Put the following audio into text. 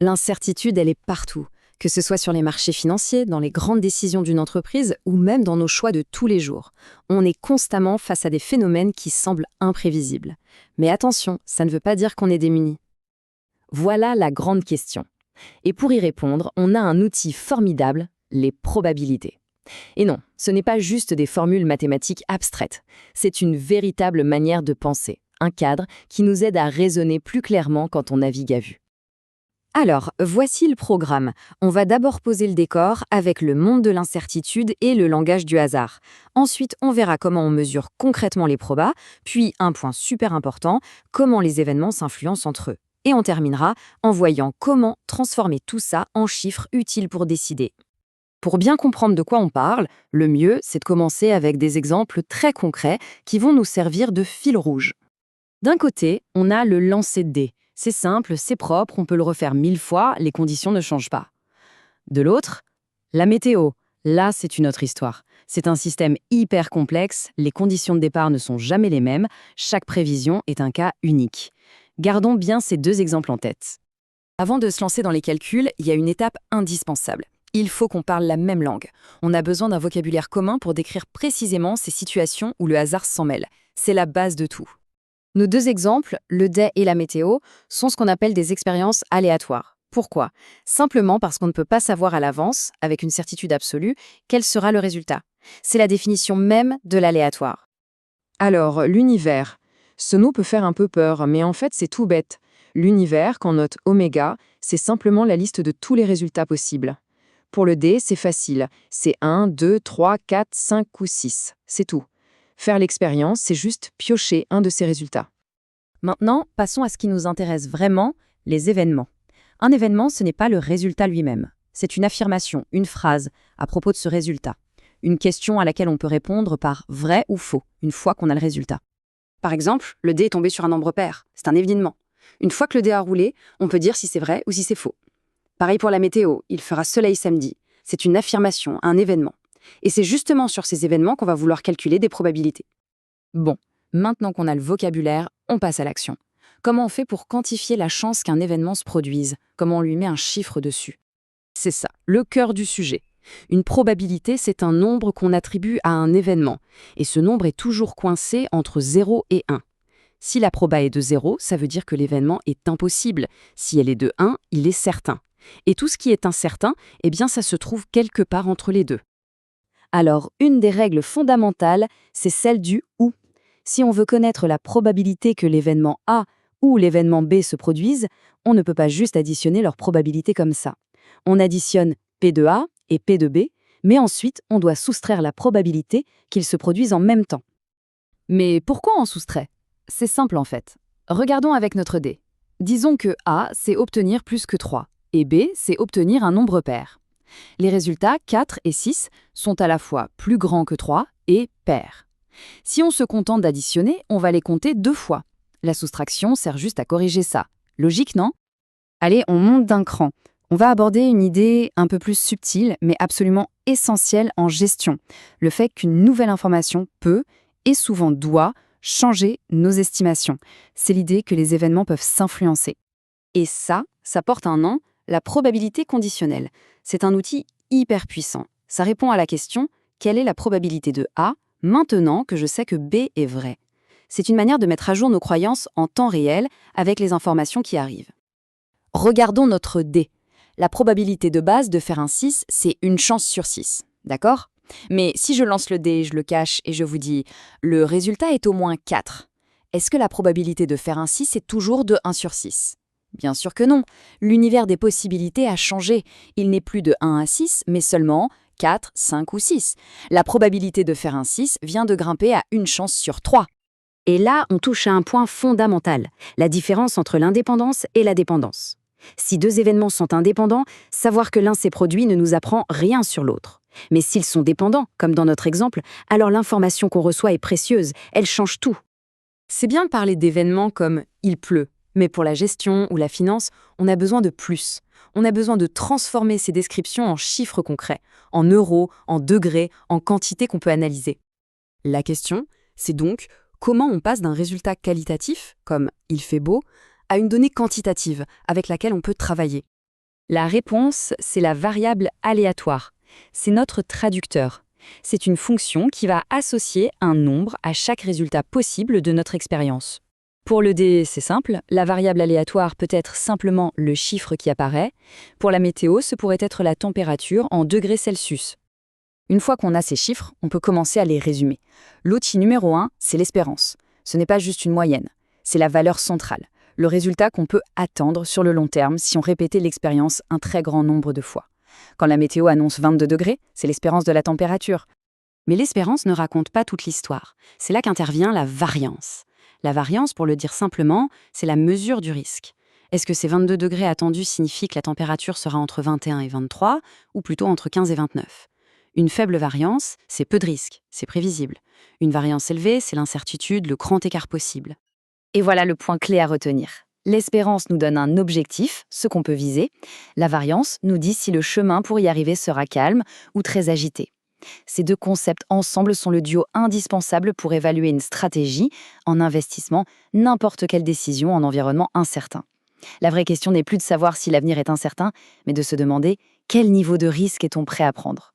L'incertitude, elle est partout, que ce soit sur les marchés financiers, dans les grandes décisions d'une entreprise ou même dans nos choix de tous les jours. On est constamment face à des phénomènes qui semblent imprévisibles. Mais attention, ça ne veut pas dire qu'on est démuni. Voilà la grande question. Et pour y répondre, on a un outil formidable, les probabilités. Et non, ce n'est pas juste des formules mathématiques abstraites. C'est une véritable manière de penser, un cadre qui nous aide à raisonner plus clairement quand on navigue à vue. Alors, voici le programme. On va d'abord poser le décor avec le monde de l'incertitude et le langage du hasard. Ensuite, on verra comment on mesure concrètement les probas, puis un point super important, comment les événements s'influencent entre eux. Et on terminera en voyant comment transformer tout ça en chiffres utiles pour décider. Pour bien comprendre de quoi on parle, le mieux, c'est de commencer avec des exemples très concrets qui vont nous servir de fil rouge. D'un côté, on a le lancer de dés. C'est simple, c'est propre, on peut le refaire 1000 fois, les conditions ne changent pas. De l'autre, la météo. Là, c'est une autre histoire. C'est un système hyper complexe, les conditions de départ ne sont jamais les mêmes, chaque prévision est un cas unique. Gardons bien ces deux exemples en tête. Avant de se lancer dans les calculs, il y a une étape indispensable. Il faut qu'on parle la même langue. On a besoin d'un vocabulaire commun pour décrire précisément ces situations où le hasard s'en mêle. C'est la base de tout. Nos deux exemples, le dé et la météo, sont ce qu'on appelle des expériences aléatoires. Pourquoi? Simplement parce qu'on ne peut pas savoir à l'avance, avec une certitude absolue, quel sera le résultat. C'est la définition même de l'aléatoire. Alors, l'univers. Ce nom peut faire un peu peur, mais en fait, c'est tout bête. L'univers, qu'on note oméga, c'est simplement la liste de tous les résultats possibles. Pour le dé, c'est facile. C'est 1, 2, 3, 4, 5 ou 6. C'est tout. Faire l'expérience, c'est juste piocher un de ces résultats. Maintenant, passons à ce qui nous intéresse vraiment, les événements. Un événement, ce n'est pas le résultat lui-même. C'est une affirmation, une phrase, à propos de ce résultat. Une question à laquelle on peut répondre par vrai ou faux, une fois qu'on a le résultat. Par exemple, le dé est tombé sur un nombre pair. C'est un événement. Une fois que le dé a roulé, on peut dire si c'est vrai ou si c'est faux. Pareil pour la météo, il fera soleil samedi. C'est une affirmation, un événement. Et c'est justement sur ces événements qu'on va vouloir calculer des probabilités. Bon, maintenant qu'on a le vocabulaire, on passe à l'action. Comment on fait pour quantifier la chance qu'un événement se produise? Comment on lui met un chiffre dessus? C'est ça, le cœur du sujet. Une probabilité, c'est un nombre qu'on attribue à un événement. Et ce nombre est toujours coincé entre 0 et 1. Si la proba est de 0, ça veut dire que l'événement est impossible. Si elle est de 1, il est certain. Et tout ce qui est incertain, eh bien ça se trouve quelque part entre les deux. Alors, une des règles fondamentales, c'est celle du « ou ». Si on veut connaître la probabilité que l'événement A ou l'événement B se produise, on ne peut pas juste additionner leurs probabilités comme ça. On additionne P de A et P de B, mais ensuite, on doit soustraire la probabilité qu'ils se produisent en même temps. Mais pourquoi on soustrait? C'est simple en fait. Regardons avec notre dé. Disons que A, c'est obtenir plus que 3, et B, c'est obtenir un nombre pair. Les résultats 4 et 6 sont à la fois plus grands que 3 et pairs. Si on se contente d'additionner, on va les compter 2 fois. La soustraction sert juste à corriger ça. Logique, non? Allez, on monte d'un cran. On va aborder une idée un peu plus subtile, mais absolument essentielle en gestion. Le fait qu'une nouvelle information peut, et souvent doit, changer nos estimations. C'est l'idée que les événements peuvent s'influencer. Et ça porte un nom, la probabilité conditionnelle. C'est un outil hyper puissant. Ça répond à la question « Quelle est la probabilité de A maintenant que je sais que B est vrai ?» C'est une manière de mettre à jour nos croyances en temps réel avec les informations qui arrivent. Regardons notre dé. La probabilité de base de faire un 6, c'est une chance sur 6. D'accord? Mais si je lance le dé, je le cache et je vous dis « Le résultat est au moins 4 », est-ce que la probabilité de faire un 6 est toujours de 1 sur 6? Bien sûr que non. L'univers des possibilités a changé. Il n'est plus de 1 à 6, mais seulement 4, 5 ou 6. La probabilité de faire un 6 vient de grimper à une chance sur 3. Et là, on touche à un point fondamental, la différence entre l'indépendance et la dépendance. Si deux événements sont indépendants, savoir que l'un s'est produit ne nous apprend rien sur l'autre. Mais s'ils sont dépendants, comme dans notre exemple, alors l'information qu'on reçoit est précieuse, elle change tout. C'est bien de parler d'événements comme « il pleut », mais pour la gestion ou la finance, on a besoin de plus. On a besoin de transformer ces descriptions en chiffres concrets, en euros, en degrés, en quantités qu'on peut analyser. La question, c'est donc comment on passe d'un résultat qualitatif, comme « il fait beau », à une donnée quantitative avec laquelle on peut travailler. La réponse, c'est la variable aléatoire. C'est notre traducteur. C'est une fonction qui va associer un nombre à chaque résultat possible de notre expérience. Pour le D, c'est simple, la variable aléatoire peut être simplement le chiffre qui apparaît. Pour la météo, ce pourrait être la température en degrés Celsius. Une fois qu'on a ces chiffres, on peut commencer à les résumer. L'outil numéro 1, c'est l'espérance. Ce n'est pas juste une moyenne, c'est la valeur centrale, le résultat qu'on peut attendre sur le long terme si on répétait l'expérience un très grand nombre de fois. Quand la météo annonce 22 degrés, c'est l'espérance de la température. Mais l'espérance ne raconte pas toute l'histoire. C'est là qu'intervient la variance. La variance, pour le dire simplement, c'est la mesure du risque. Est-ce que ces 22 degrés attendus signifient que la température sera entre 21 et 23, ou plutôt entre 15 et 29 ? Une faible variance, c'est peu de risque, c'est prévisible. Une variance élevée, c'est l'incertitude, le grand écart possible. Et voilà le point clé à retenir. L'espérance nous donne un objectif, ce qu'on peut viser. La variance nous dit si le chemin pour y arriver sera calme ou très agité. Ces deux concepts ensemble sont le duo indispensable pour évaluer une stratégie en investissement, n'importe quelle décision en environnement incertain. La vraie question n'est plus de savoir si l'avenir est incertain, mais de se demander quel niveau de risque est-on prêt à prendre.